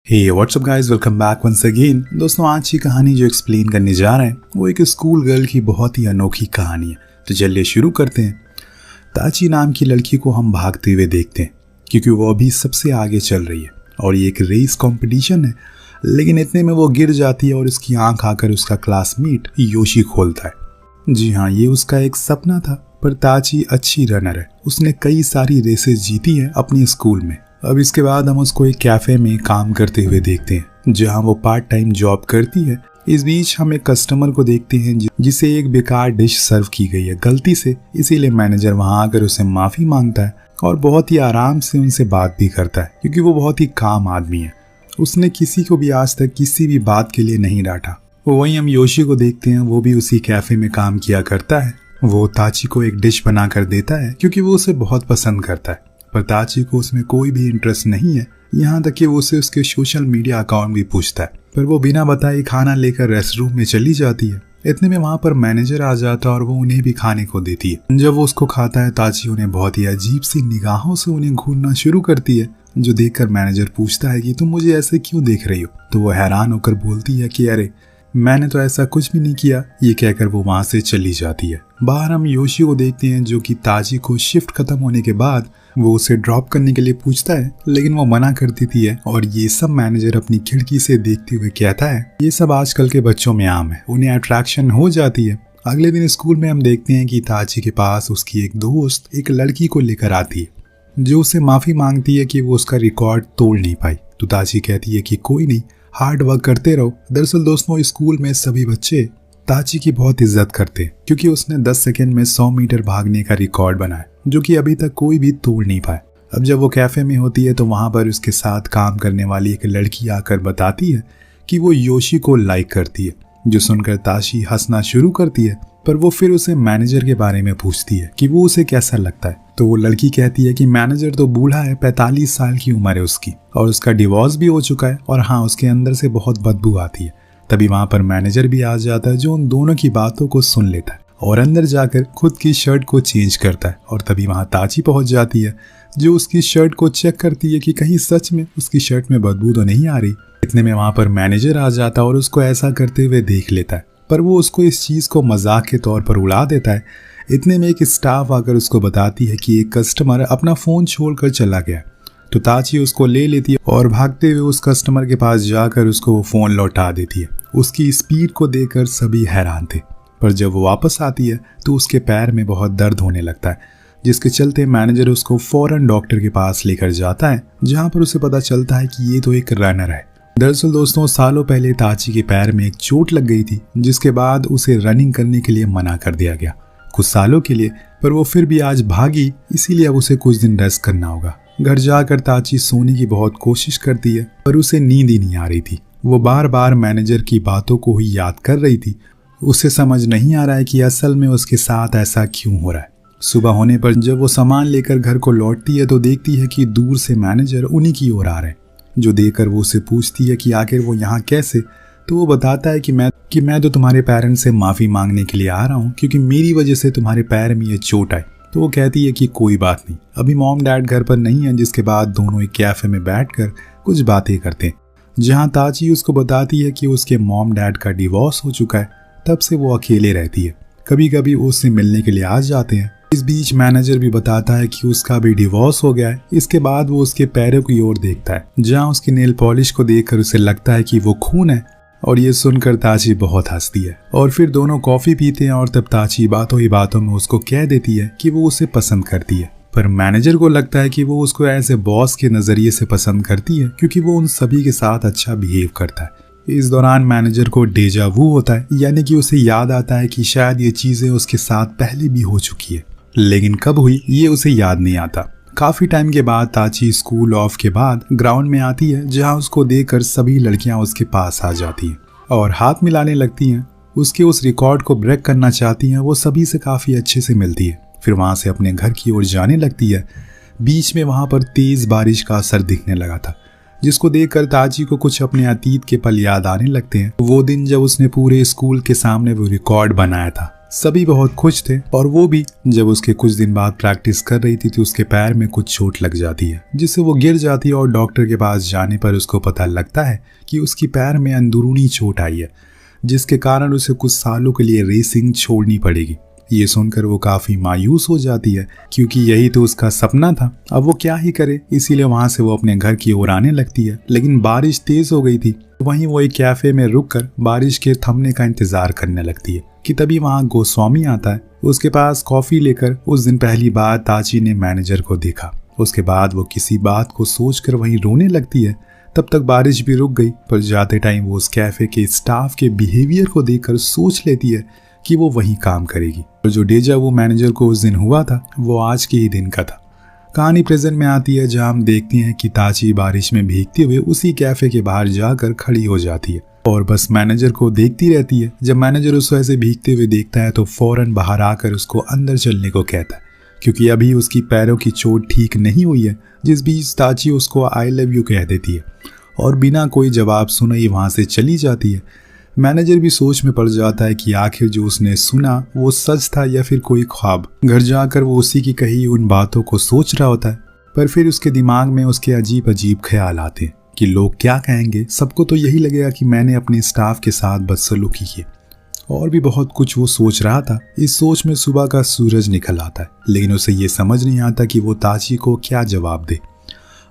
हे what's up guys, welcome back once again. दोस्तों, आज की कहानी जो एक्सप्लेन करने जा रहे हैं वो एक स्कूल गर्ल की बहुत ही अनोखी कहानी है। तो चलिए शुरू करते हैं। ताची नाम की लड़की को हम भागते हुए देखते हैं क्योंकि वो अभी सबसे आगे चल रही है और ये एक रेस कंपटीशन है। लेकिन इतने में वो गिर जाती है और उसकी आंख आकर उसका क्लासमेट योशी खोलता है। जी हाँ, ये उसका एक सपना था, पर ताची अच्छी रनर है। उसने कई सारी रेसेस जीती हैं अपने स्कूल में। अब इसके बाद हम उसको एक कैफे में काम करते हुए देखते हैं जहां वो पार्ट टाइम जॉब करती है। इस बीच हम एक कस्टमर को देखते हैं जिसे एक बेकार डिश सर्व की गई है गलती से, इसीलिए मैनेजर वहां आकर उसे माफी मांगता है और बहुत ही आराम से उनसे बात भी करता है क्योंकि वो बहुत ही काम आदमी है। उसने किसी को भी आज तक किसी भी बात के लिए नहीं डांटा। वहीं हम योशी को देखते हैं, वो भी उसी कैफे में काम किया करता है। वो ताची को एक डिश बना कर देता है क्योंकि वो उसे बहुत पसंद करता है, पर ताची को उसमें कोई भी इंटरेस्ट नहीं है। यहाँ तक कि वो उसे उसके सोशल मीडिया अकाउंट भी पूछता है, पर वो बिना बताए खाना लेकर रेस्टरूम में चली जाती है। इतने में वहाँ पर मैनेजर आ जाता है और वो उन्हें भी खाने को देती है। जब वो उसको खाता है, ताची उन्हें बहुत ही अजीब सी निगाहों से उन्हें घूरना शुरू करती है, जो देखकर मैनेजर पूछता है कि तुम मुझे ऐसे क्यों देख रही हो। तो वो हैरान होकर बोलती है कि अरे मैंने तो ऐसा कुछ भी नहीं किया। ये कहकर वो वहाँ से चली जाती है। बाहर हम योशी को देखते हैं जो कि ताची को शिफ्ट खत्म होने के बाद वो उसे ड्रॉप करने के लिए पूछता है, लेकिन वो मना कर देती है। और ये सब मैनेजर अपनी खिड़की से देखते हुए कहता है ये सब आजकल के बच्चों में आम है, उन्हें अट्रैक्शन हो जाती है। अगले दिन स्कूल में हम देखते हैं कि ताची के पास उसकी एक दोस्त एक लड़की को लेकर आती है जो उससे माफी मांगती है कि वो उसका रिकॉर्ड तोड़ नहीं पाई। तो ताची कहती है कि कोई नहीं, हार्ड वर्क करते रहो। दरअसल दोस्तों, स्कूल में सभी बच्चे ताची की बहुत इज्जत करते हैं क्योंकि उसने 10 सेकंड में 100 मीटर भागने का रिकॉर्ड बनाया जो कि अभी तक कोई भी तोड़ नहीं पाया। अब जब वो कैफे में होती है तो वहां पर उसके साथ काम करने वाली एक लड़की आकर बताती है कि वो योशी को लाइक करती है, जो सुनकर ताची हंसना शुरू करती है। पर वो फिर उसे मैनेजर के बारे में पूछती है कि वो उसे कैसा लगता है। तो वो लड़की कहती है कि मैनेजर तो बूढ़ा है, 45 साल की उम्र है उसकी और उसका डिवोर्स भी हो चुका है और हाँ, उसके अंदर से बहुत बदबू आती है। तभी वहां पर मैनेजर भी आ जाता है जो उन दोनों की बातों को सुन लेता है और अंदर जाकर खुद की शर्ट को चेंज करता है। और तभी वहां ताची पहुंच जाती है जो उसकी शर्ट को चेक करती है कि कहीं सच में उसकी शर्ट में बदबू तो नहीं आ रही। इतने में वहां पर मैनेजर आ जाता है और उसको ऐसा करते हुए देख लेता है, पर वो उसको इस चीज को मजाक के तौर पर उड़ा देता है। इतने में एक स्टाफ आकर उसको बताती है कि एक कस्टमर अपना फोन छोड़कर चला गया। तो ताची उसको ले लेती है और भागते हुए उस कस्टमर के पास जाकर उसको वो फोन लौटा देती है। उसकी स्पीड को देखकर सभी हैरान थे, पर जब वो वापस आती है तो उसके पैर में बहुत दर्द होने लगता है, जिसके चलते मैनेजर उसको फौरन डॉक्टर के पास लेकर जाता है, जहां पर उसे पता चलता है कि ये तो एक रनर है। दरअसल दोस्तों, सालों पहले ताची के पैर में एक चोट लग गई थी, जिसके बाद उसे रनिंग करने के लिए मना कर दिया गया कुछ सालों के लिए। पर वो फिर भी आज भागी, इसीलिए अब उसे कुछ दिन रेस्ट करना होगा। घर जाकर ताची सोने की बहुत कोशिश करती है, पर उसे नींद ही नहीं आ रही थी। वो बार बार मैनेजर की बातों को ही याद कर रही थी। उसे समझ नहीं आ रहा है कि असल में उसके साथ ऐसा क्यों हो रहा है। सुबह होने पर जब वो सामान लेकर घर को लौटती है तो देखती है कि दूर से मैनेजर उन्हीं की ओर आ रहे हैं, जो देखकर वो उसे पूछती है कि आखिर वो यहाँ कैसे। तो वो बताता है कि मैं तो तुम्हारे पेरेंट्स से माफ़ी मांगने के लिए आ रहा हूँ क्योंकि मेरी वजह से तुम्हारे पैर में ये चोट आई। तो वो कहती है कि कोई बात नहीं, अभी मॉम डैड घर पर नहीं है। जिसके बाद दोनों एक कैफे में बैठकर कुछ बातें करते हैं, जहाँ ताची उसको बताती है कि उसके मॉम डैड का डिवोर्स हो चुका है, तब से वो अकेले रहती है। कभी कभी वो उससे मिलने के लिए आ जाते हैं। इस बीच मैनेजर भी बताता है कि उसका भी डिवोर्स हो गया है। इसके बाद वो उसके पैरों की ओर देखता है, जहाँ उसकी नेल पॉलिश को देखकर उसे लगता है कि वो खून है। और ये सुनकर ताची बहुत हंसती है और फिर दोनों कॉफी पीते हैं। और तब ताची बातों ही बातों में उसको कह देती है कि वो उसे पसंद करती है, पर मैनेजर को लगता है कि वो उसको एज ए बॉस के नजरिए से पसंद करती है क्योंकि वो उन सभी के साथ अच्छा बिहेव करता है। इस दौरान मैनेजर को डेजा वू होता है, यानी कि उसे याद आता है कि शायद ये चीजें उसके साथ पहले भी हो चुकी है, लेकिन कब हुई ये उसे याद नहीं आता। काफी टाइम के बाद ताची स्कूल ऑफ के बाद ग्राउंड में आती है, जहां उसको देखकर सभी लड़कियां उसके पास आ जाती हैं और हाथ मिलाने लगती हैं। उसके उस रिकॉर्ड को ब्रेक करना चाहती हैं। वो सभी से काफी अच्छे से मिलती है, फिर वहां से अपने घर की ओर जाने लगती है। बीच में वहां पर तेज बारिश का असर दिखने लगा था, जिसको देखकर ताची को कुछ अपने अतीत के पल याद आने लगते हैं। वो दिन जब उसने पूरे स्कूल के सामने वो रिकॉर्ड बनाया था, सभी बहुत खुश थे और वो भी। जब उसके कुछ दिन बाद प्रैक्टिस कर रही थी तो उसके पैर में कुछ चोट लग जाती है, जिससे वो गिर जाती है और डॉक्टर के पास जाने पर उसको पता लगता है कि उसकी पैर में अंदरूनी चोट आई है, जिसके कारण उसे कुछ सालों के लिए रेसिंग छोड़नी पड़ेगी। ये सुनकर वो काफ़ी मायूस हो जाती है, क्योंकि यही तो उसका सपना था। अब वो क्या ही करे, इसीलिए वहाँ से वो अपने घर की ओर आने लगती है। लेकिन बारिश तेज़ हो गई थी। वहीं वो एक कैफ़े में रुककर बारिश के थमने का इंतज़ार करने लगती है कि तभी वहाँ गोस्वामी आता है। उसके पास कॉफ़ी लेकर। उस दिन पहली बार ताची ने मैनेजर को देखा। उसके बाद वो किसी बात को सोचकर वहीं रोने लगती है। तब तक बारिश भी रुक गई, पर जाते टाइम वो उस कैफ़े के स्टाफ के बिहेवियर को देखकर सोच लेती है कि वो वहीं काम करेगी। और जो डेजा वो मैनेजर को उस दिन हुआ था वो आज के ही दिन का था। कहानी प्रेजेंट में आती है, जहाँ हम देखते हैं कि ताची बारिश में भीगते हुए उसी कैफ़े के बाहर जाकर खड़ी हो जाती है और बस मैनेजर को देखती रहती है। जब मैनेजर उसको ऐसे भीगते हुए देखता है तो फौरन बाहर आकर उसको अंदर चलने को कहता है, क्योंकि अभी उसकी पैरों की चोट ठीक नहीं हुई है। जिस बीच ताची उसको आई लव यू कह देती है और बिना कोई जवाब सुने ही वहाँ से चली जाती है। मैनेजर भी सोच में पड़ जाता है कि आखिर जो उसने सुना वो सच था या फिर कोई ख्वाब। घर जाकर वो उसी की कही उन बातों को सोच रहा होता है, पर फिर उसके दिमाग में उसके अजीब अजीब ख्याल आते हैं कि लोग क्या कहेंगे। सबको तो यही लगेगा कि मैंने अपने स्टाफ के साथ बदसलूकी की। और भी बहुत कुछ वो सोच रहा था। इस सोच में सुबह का सूरज निकल आता है, लेकिन उसे ये समझ नहीं आता कि वो ताची को क्या जवाब दे।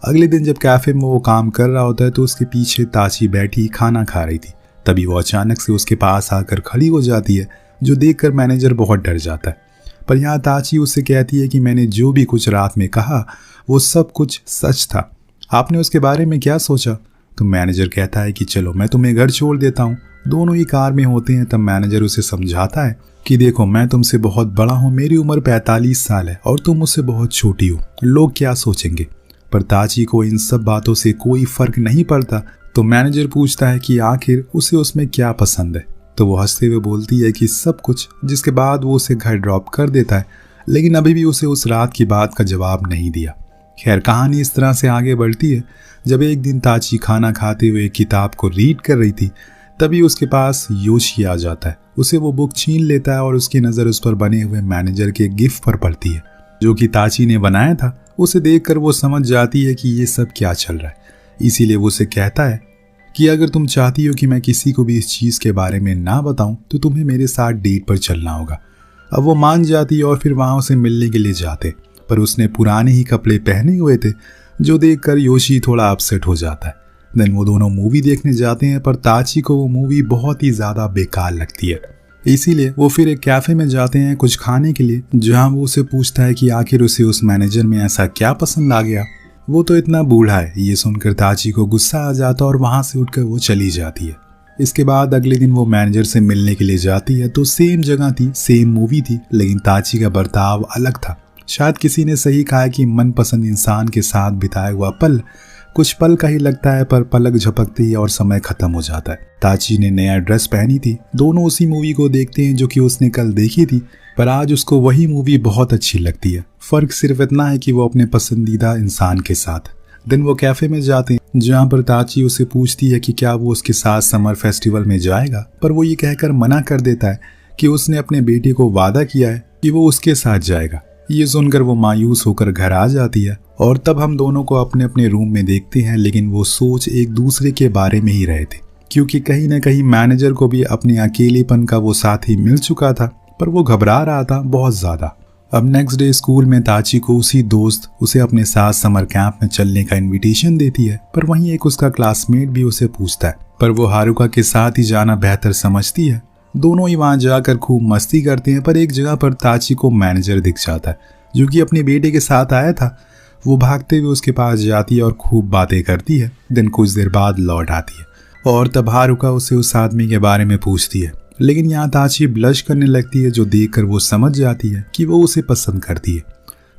अगले दिन जब कैफे में वो काम कर रहा होता है तो उसके पीछे ताची बैठी खाना खा रही थी। तभी वो अचानक से उसके पास आकर खड़ी हो जाती है, जो देखकर मैनेजर बहुत डर जाता है। पर यहाँ ताची उससे कहती है कि मैंने जो भी कुछ रात में कहा वो सब कुछ सच था। आपने उसके बारे में क्या सोचा? तो मैनेजर कहता है कि चलो मैं तुम्हें घर छोड़ देता हूँ। दोनों ही कार में होते हैं। तब मैनेजर उसे समझाता है कि देखो, मैं तुमसे बहुत बड़ा हूँ, मेरी उम्र 45 साल है और तुम मुझसे बहुत छोटी हो, लोग क्या सोचेंगे। पर ताची को इन सब बातों से कोई फर्क नहीं पड़ता। तो मैनेजर पूछता है कि आखिर उसे उसमें क्या पसंद है। तो वो हंसते हुए बोलती है कि सब कुछ, जिसके बाद वो उसे घर ड्रॉप कर देता है। लेकिन अभी भी उसे उस रात की बात का जवाब नहीं दिया। खैर, कहानी इस तरह से आगे बढ़ती है। जब एक दिन ताची खाना खाते हुए किताब को रीड कर रही थी, तभी उसके पास योशी आ जाता है। उसे वो बुक छीन लेता है और उसकी नज़र उस पर बने हुए मैनेजर के गिफ्ट पर पड़ती है, जो कि ताची ने बनाया था। उसे देखकर वो समझ जाती है कि ये सब क्या चल रहा है। इसीलिए वो उसे कहता है कि अगर तुम चाहती हो कि मैं किसी को भी इस चीज़ के बारे में ना बताऊं तो तुम्हें मेरे साथ डेट पर चलना होगा। अब वो मान जाती है और फिर वहाँ उसे मिलने के लिए जाते, पर उसने पुराने ही कपड़े पहने हुए थे, जो देखकर योशी थोड़ा अपसेट हो जाता है। देन वो दोनों मूवी देखने जाते हैं, पर ताची को वो मूवी बहुत ही ज़्यादा बेकार लगती है। इसीलिए वो फिर एक कैफ़े में जाते हैं कुछ खाने के लिए, जहाँ वो उसे पूछता है कि आखिर उसे उस मैनेजर में ऐसा क्या पसंद आ गया, वो तो इतना बूढ़ा है। ये सुनकर ताची को गुस्सा आ जाता और वहाँ से उठकर वो चली जाती है। इसके बाद अगले दिन वो मैनेजर से मिलने के लिए जाती है तो सेम जगह थी, सेम मूवी थी, लेकिन ताची का बर्ताव अलग था। शायद किसी ने सही कहा कि मनपसंद इंसान के साथ बिताया हुआ पल कुछ पल का ही लगता है, पर पलक झपकते ही और समय खत्म हो जाता है। ताची ने नया ड्रेस पहनी थी। दोनों उसी मूवी को देखते हैं जो कि उसने कल देखी थी, पर आज उसको वही मूवी बहुत अच्छी लगती है। फर्क सिर्फ इतना है कि वो अपने पसंदीदा इंसान के साथ। दिन वो कैफे में जाते हैं, जहाँ पर ताची उसे पूछती है कि क्या वो उसके साथ समर फेस्टिवल में जाएगा, पर वो ये कहकर मना कर देता है कि उसने अपने बेटे को वादा किया है कि वो उसके साथ जाएगा। ये सुनकर वो मायूस होकर घर आ जाती है और तब हम दोनों को अपने अपने रूम में देखते हैं, लेकिन वो सोच एक दूसरे के बारे में ही रहे थे, क्योंकि कहीं ना कहीं मैनेजर को भी अपने अकेलेपन का वो साथी मिल चुका था, पर वो घबरा रहा था बहुत ज़्यादा। अब नेक्स्ट डे स्कूल में ताची को उसी दोस्त उसे अपने साथ समर कैंप में चलने का इनविटेशन देती है, पर वहीं एक उसका क्लासमेट भी उसे पूछता है, पर वो हारुका के साथ ही जाना बेहतर समझती है। दोनों ही वहाँ जाकर खूब मस्ती करते हैं, पर एक जगह पर ताची को मैनेजर दिख जाता है, जो कि अपने बेटे के साथ आया था। वो भागते हुए उसके पास जाती है और खूब बातें करती है। दिन कुछ देर बाद लौट आती है और तब हारुका उसे उस आदमी के बारे में पूछती है, लेकिन यहाँ ताची ब्लश करने लगती है, जो देखकर वो समझ जाती है कि वो उसे पसंद करती है।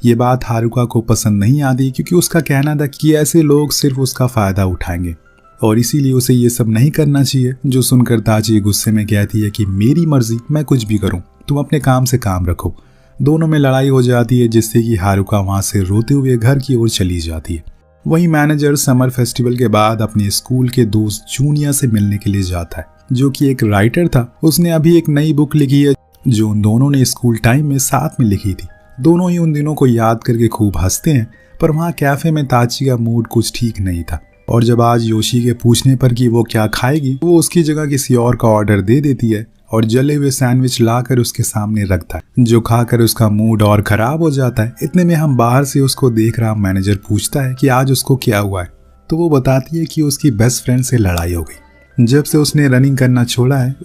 ये बात हारुका को पसंद नहीं आती, क्योंकि उसका कहना था कि ऐसे लोग सिर्फ उसका फ़ायदा उठाएंगे और इसीलिए उसे ये सब नहीं करना चाहिए। जो सुनकर ताची गुस्से में कहती है कि मेरी मर्जी, मैं कुछ भी करूं, तुम अपने काम से काम रखो। दोनों में लड़ाई हो जाती है, जिससे कि हारुका वहां से रोते हुए घर की ओर चली जाती है। वहीं मैनेजर समर फेस्टिवल के बाद अपने स्कूल के दोस्त जूनिया से मिलने के लिए जाता है, जो कि एक राइटर था। उसने अभी एक नई बुक लिखी है जो उन दोनों ने स्कूल टाइम में साथ में लिखी थी। दोनों ही उन दिनों को याद करके खूब हंसते हैं, पर वहाँ कैफे में ताची का मूड कुछ ठीक नहीं था और जब आज योशी के पूछने पर कि वो क्या खाएगी, वो उसकी जगह किसी और का ऑर्डर दे देती है और जले हुए सैंडविच लाकर उसके सामने रखता है, जो खाकर उसका मूड और खराब हो जाता है। इतने में हम बाहर से उसको देख रहा मैनेजर पूछता है कि आज उसको क्या हुआ है, तो वो बताती है कि उसकी बेस्ट फ्रेंड से लड़ाई हो गई। जब से उसने रनिंग करना छोड़ा है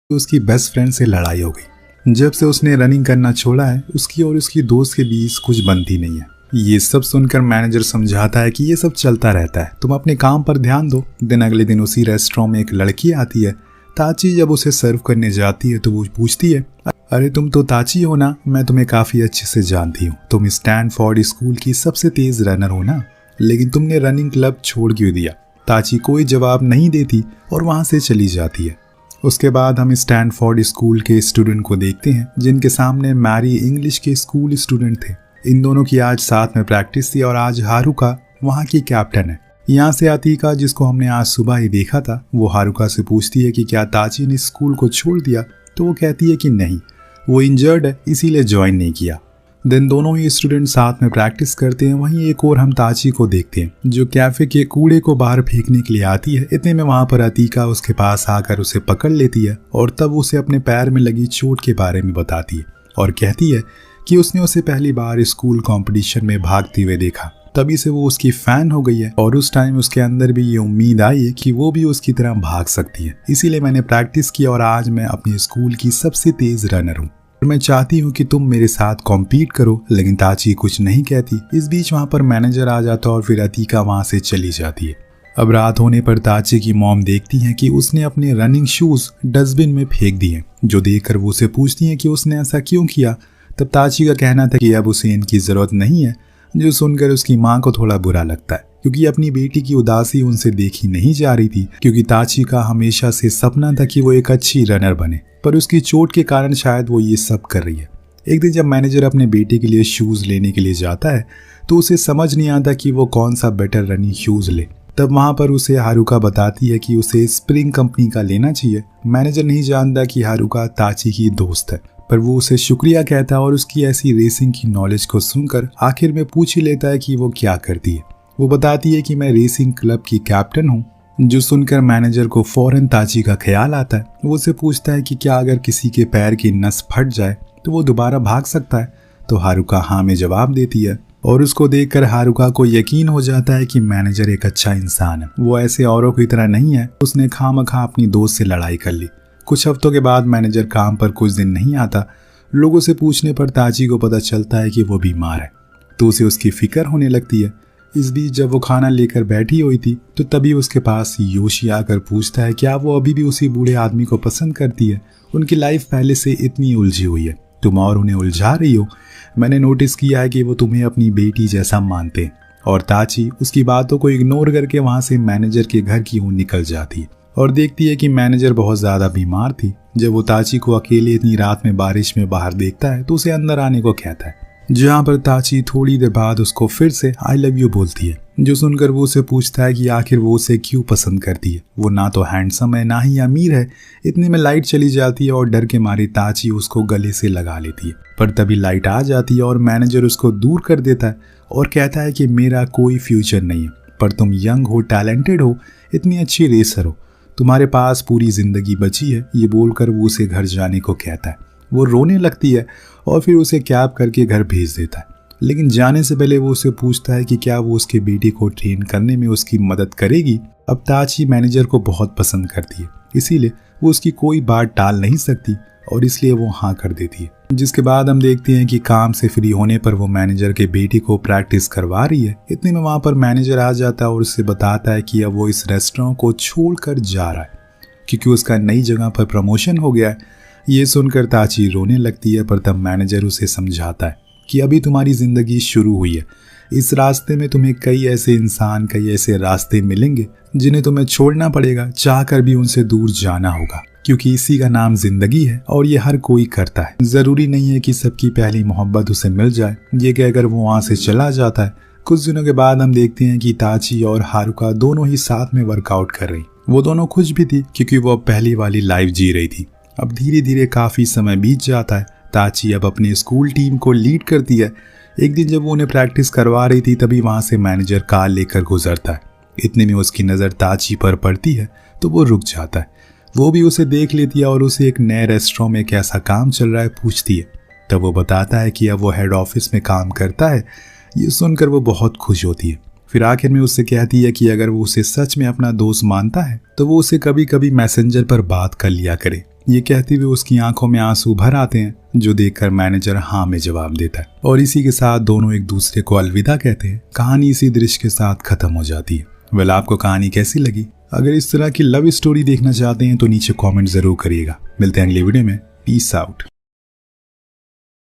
उसकी बेस्ट फ्रेंड से लड़ाई हो गई। जब से उसने रनिंग करना छोड़ा है उसकी और उसकी दोस्त के बीच कुछ बनती नहीं है। ये सब सुनकर मैनेजर समझाता है कि ये सब चलता रहता है, तुम अपने काम पर ध्यान दो। अगले दिन उसी रेस्टोरेंट में एक लड़की आती है। ताची जब उसे सर्व करने जाती है तो वो पूछती है, अरे तुम तो ताची हो ना, मैं तुम्हें काफ़ी अच्छे से जानती हूँ, तुम स्टैनफोर्ड स्कूल की सबसे तेज रनर हो ना, लेकिन तुमने रनिंग क्लब छोड़ क्यों दिया। ताची कोई जवाब नहीं देती और वहाँ से चली जाती है। उसके बाद हम स्टैनफोर्ड स्कूल के स्टूडेंट को देखते हैं जिनके सामने मैरी इंग्लिश के स्कूल स्टूडेंट थे। इन दोनों की आज साथ में प्रैक्टिस थी और आज हारुका वहाँ की कैप्टन है। यहाँ से अतीका, जिसको हमने आज सुबह ही देखा था, वो हारुका से पूछती है कि क्या ताची ने स्कूल को छोड़ दिया, तो वो कहती है कि नहीं, वो इंजर्ड है इसीलिए ज्वाइन नहीं किया। दिन दोनों ही स्टूडेंट साथ में प्रैक्टिस करते हैं। वहीं एक और हम ताची को देखते हैं जो कैफे के कूड़े को बाहर फेंकने के लिए आती है। इतने में वहाँ पर अतीका उसके पास आकर उसे पकड़ लेती है और तब उसे अपने पैर में लगी चोट के बारे में बताती है और कहती है कि उसने उसे पहली बार स्कूल कंपटीशन में भागते हुए देखा, तभी से वो उसकी फैन हो गई है और उस टाइम उसके अंदर भी ये उम्मीद आई है कि वो भी उसकी तरह भाग सकती है। इसीलिए मैंने प्रैक्टिस की और आज मैं अपने स्कूल की सबसे तेज रनर हूँ। मैं चाहती हूँ कि तुम मेरे साथ कॉम्पीट करो। लेकिन ताची कुछ नहीं कहती। इस बीच वहाँ पर मैनेजर आ जाता और फिर अतीका वहाँ से चली जाती है। अब रात होने पर ताची की मॉम देखती हैं कि उसने अपने रनिंग शूज डस्टबिन में फेंक दिए, जो देखकर वो उसे पूछती हैं कि उसने ऐसा क्यों किया। तब ताची का कहना था कि अब उसे इनकी ज़रूरत नहीं है, जो सुनकर उसकी माँ को थोड़ा बुरा लगता है क्योंकि अपनी बेटी की उदासी उनसे देखी नहीं जा रही थी, क्योंकि ताची का हमेशा से सपना था कि वो एक अच्छी रनर बने, पर उसकी चोट के कारण शायद वो ये सब कर रही है। एक दिन जब मैनेजर अपने बेटे के लिए शूज़ लेने के लिए जाता है तो उसे समझ नहीं आता कि वो कौन सा बेटर रनिंग शूज़ ले। तब वहाँ पर उसे हारुका बताती है कि उसे स्प्रिंग कंपनी का लेना चाहिए। मैनेजर नहीं जानता कि हारुका ताची की दोस्त है, पर वो उसे शुक्रिया कहता है और उसकी ऐसी रेसिंग की नॉलेज को सुनकर आखिर में पूछ ही लेता है कि वो क्या करती है। वो बताती है कि मैं रेसिंग क्लब की कैप्टन हूँ, जो सुनकर मैनेजर को फौरन ताची का ख्याल आता है। वो उसे पूछता है कि क्या अगर किसी के पैर की नस फट जाए तो वो दोबारा भाग सकता है, तो हारुका हाँ में जवाब देती है और उसको देखकर हारुका को यकीन हो जाता है कि मैनेजर एक अच्छा इंसान है, वो ऐसे औरों की तरह नहीं है। उसने खामखा अपनी दोस्त से लड़ाई कर ली। कुछ हफ्तों के बाद मैनेजर काम पर कुछ दिन नहीं आता। लोगों से पूछने पर ताची को पता चलता है कि वो बीमार है, तो उसे उसकी फिक्र होने लगती है। इस बीच जब वो खाना लेकर बैठी हुई थी तो तभी उसके पास योशी आकर पूछता है क्या वो अभी भी उसी बूढ़े आदमी को पसंद करती है। उनकी लाइफ पहले से इतनी उलझी हुई है, तुम और उन्हें उलझा रही हो। मैंने नोटिस किया है कि वो तुम्हें अपनी बेटी जैसा मानते हैं। और ताची उसकी बातों को इग्नोर करके वहाँ से मैनेजर के घर की ओर निकल जाती है और देखती है कि मैनेजर बहुत ज़्यादा बीमार थी। जब वो ताची को अकेले इतनी रात में बारिश में बाहर देखता है तो उसे अंदर आने को कहता है, जहाँ पर ताची थोड़ी देर बाद उसको फिर से आई लव यू बोलती है, जो सुनकर वो उसे पूछता है कि आखिर वो उसे क्यों पसंद करती है। वो ना तो हैंडसम है ना ही अमीर है। इतने में लाइट चली जाती है और डर के मारे ताची उसको गले से लगा लेती है, पर तभी लाइट आ जाती है और मैनेजर उसको दूर कर देता है और कहता है कि मेरा कोई फ्यूचर नहीं है, पर तुम यंग हो, टैलेंटेड हो, इतनी अच्छी रेसर हो, तुम्हारे पास पूरी जिंदगी बची है। ये बोलकर वो उसे घर जाने को कहता है। वो रोने लगती है और फिर उसे कैब करके घर भेज देता है। लेकिन जाने से पहले वो उसे पूछता है कि क्या वो उसके बेटे को ट्रेन करने में उसकी मदद करेगी। अब ताची मैनेजर को बहुत पसंद करती है, इसीलिए वो उसकी कोई बात टाल नहीं सकती और इसलिए वो हाँ कर देती है। जिसके बाद हम देखते हैं कि काम से फ्री होने पर वो मैनेजर के बेटे को प्रैक्टिस करवा रही है। इतने में वहाँ पर मैनेजर आ जाता है और उससे बताता है कि अब वो इस रेस्टोरेंट को छोड़कर जा रहा है क्योंकि उसका नई जगह पर प्रमोशन हो गया है। ये सुनकर ताची रोने लगती है, पर तब मैनेजर उसे समझाता है कि अभी तुम्हारी ज़िंदगी शुरू हुई है। इस रास्ते में तुम्हें कई ऐसे इंसान, कई ऐसे रास्ते मिलेंगे जिन्हें तुम्हें छोड़ना पड़ेगा, चाहकर भी उनसे दूर जाना होगा, क्योंकि इसी का नाम जिंदगी है और ये हर कोई करता है। ज़रूरी नहीं है कि सबकी पहली मोहब्बत उसे मिल जाए। ये कहकर वो वहाँ से चला जाता है। कुछ दिनों के बाद हम देखते हैं कि ताची और हारुका दोनों ही साथ में वर्कआउट कर रही। वो दोनों खुश भी थी क्योंकि वो अब पहली वाली लाइफ जी रही थी। अब धीरे धीरे काफ़ी समय बीत जाता है। ताची अब अपनी स्कूल टीम को लीड करती है। एक दिन जब वो उन्हें प्रैक्टिस करवा रही थी तभी वहाँ से मैनेजर कार लेकर गुजरता है। इतने में उसकी नज़र ताची पर पड़ती है तो वो रुक जाता है। वो भी उसे देख लेती है और उसे एक नए रेस्टोरेंट में कैसा काम चल रहा है पूछती है। तब वो बताता है कि अब वो हेड ऑफिस में काम करता है। ये सुनकर वो बहुत खुश होती है। फिर आखिर में उससे कहती है कि अगर वो उसे सच में अपना दोस्त मानता है तो वो उसे कभी कभी मैसेंजर पर बात कर लिया करे। ये कहते हुए उसकी आंखों में आंसू भर आते हैं, जो देखकर मैनेजर हाँ में जवाब देता है और इसी के साथ दोनों एक दूसरे को अलविदा कहते हैं। कहानी इसी दृश्य के साथ खत्म हो जाती है। वेल, आपको कहानी कैसी लगी? अगर इस तरह की लव स्टोरी देखना चाहते हैं तो नीचे कमेंट जरूर करिएगा। मिलते हैं अगले वीडियो में। Peace out.